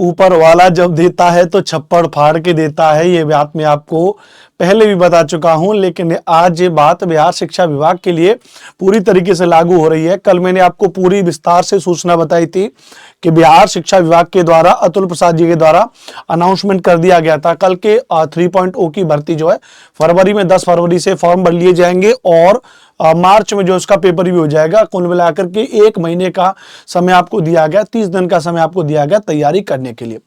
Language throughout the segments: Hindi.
ऊपर वाला जब देता है तो छप्पड़ फाड़ के देता है, ये बात मैं आपको पहले भी बता चुका हूं, लेकिन आज ये बात बिहार शिक्षा विभाग के लिए पूरी तरीके से लागू हो रही है। कल मैंने आपको पूरी विस्तार से सूचना बताई थी कि बिहार शिक्षा विभाग के द्वारा अतुल प्रसाद जी के द्वारा अनाउंसमेंट कर दिया गया था कल के 3.0 की भर्ती जो है फरवरी में 10 फरवरी से फॉर्म भर लिए जाएंगे और मार्च में जो उसका पेपर भी हो जाएगा। कुल मिलाकर के 1 महीने का समय आपको दिया गया, 30 दिन का समय आपको दिया गया तैयारी करने के लिए।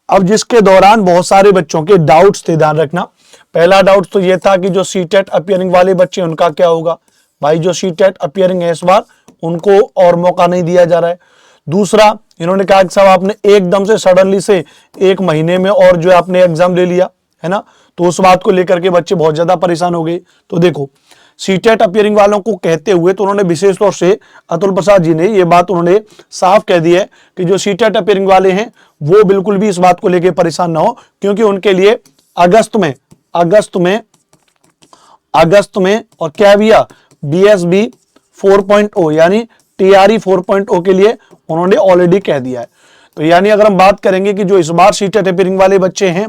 अब जिसके दौरान बहुत सारे बच्चों के डाउट्स थे, ध्यान रखना। पहला डाउट तो ये था कि जो सीटेट अपीयरिंग वाले बच्चे उनका क्या होगा। भाई जो सीटेट अपीयरिंग है इस बार उनको और मौका नहीं दिया जा रहा है। दूसरा, इन्होंने कहा कि साहब आपने एकदम से सडनली से 1 महीने में और जो आपने एग्जाम ले लिया है ना, तो उस बात को लेकर के बच्चे बहुत ज्यादा परेशान हो गए। तो देखो, सीटेट अपीयरिंग वालों को कहते हुए तो उन्होंने विशेष तौर से अतुल प्रसाद जी ने ये बात उन्होंने साफ कह दी है कि जो सीटेट अपीयरिंग वाले हैं वो बिल्कुल भी इस बात को लेकर परेशान ना हो, क्योंकि उनके लिए अगस्त में और क्या भैया BSB 4.0 यानी TRE 4.0 के लिए उन्होंने ऑलरेडी कह दिया है। तो यानी अगर हम बात करेंगे कि जो इस बार सीटेट अपीयरिंग वाले बच्चे हैं,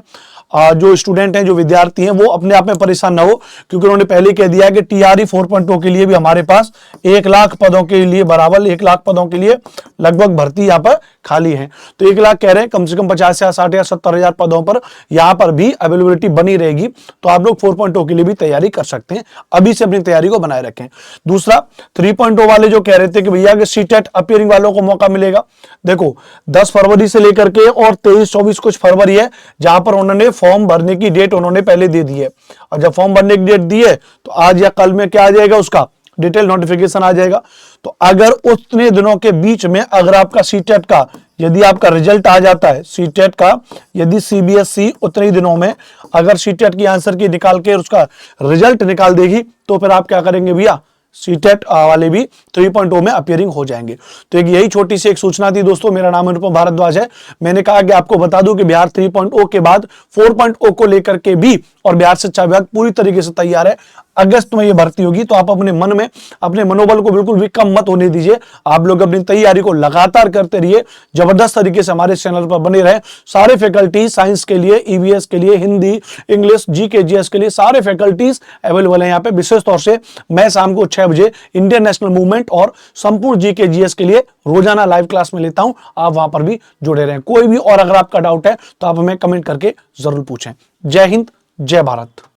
जो स्टूडेंट हैं, जो विद्यार्थी हैं, वो अपने आप में परेशान ना हो, क्योंकि उन्होंने पहले कह दिया है कि TRE 4.0 के लिए भी हमारे पास 1 लाख पदों के लिए बराबर 1 लाख पदों के लिए लगभग भर्ती यहाँ पर खाली है। तो 1 लाख कह रहे हैं, कम से कम 50 या 60 या 70 हजार पदों पर यहाँ पर भी अवेलेबिलिटी बनी रहेगी। तो आप लोग 4.0 के लिए भी तैयारी कर सकते हैं, अभी से अपनी तैयारी को बनाए रखें। दूसरा, 3.0 वाले जो कह रहे थे कि भैया कि सीटेट अपीयरिंग वालों को मौका मिलेगा, देखो 10 फरवरी से लेकर के और 23-24 कुछ फरवरी है जहां पर उन्होंने फॉर्म भरने की डेट उन्होंने पहले दे दी है। और जब फॉर्म भरने की डेट दी है तो आज या कल में क्या आ जाएगा, उसका डिटेल नोटिफिकेशन आ जाएगा। तो अगर उतने दिनों के बीच में अगर आपका सीटेट का यदि आपका रिजल्ट आ जाता है, सीटेट का यदि CBSE उतने ही दिनों में अगर सीटेट की आंसर की निकाल के उसका रिजल्ट निकाल देगी, तो फिर आप क्या करेंगे भैया, सीटेट वाले भी 3.0 में अपीयरिंग हो जाएंगे। तो एक यही छोटी सी एक सूचना थी दोस्तों। मेरा नाम अनुपम भारद्वाज है। मैंने कहा कि आपको बता दूं कि बिहार 3.0 के बाद 4.0 को लेकर के भी और बिहार शिक्षा विभाग पूरी तरीके से तैयार है। अगस्त में ये भर्ती होगी, तो आप अपने मन में अपने मनोबल को बिल्कुल भी कम मत होने दीजिए। आप लोग अपनी तैयारी को लगातार करते रहिए, जबरदस्त तरीके से हमारे चैनल पर बने रहे। सारे फैकल्टी साइंस के लिए, EVS के लिए, हिंदी, इंग्लिश, GK GS के लिए सारे फैकल्टीज अवेलेबल है यहाँ पे। विशेष तौर से मैं शाम को 6 बजे इंडियन नेशनल मूवमेंट और संपूर्ण GK GS के लिए रोजाना लाइव क्लास में लेता हूं। आप वहां पर भी जुड़े रहें। कोई भी और अगर आपका डाउट है तो आप हमें कमेंट करके जरूर पूछें। जय हिंद, जय भारत।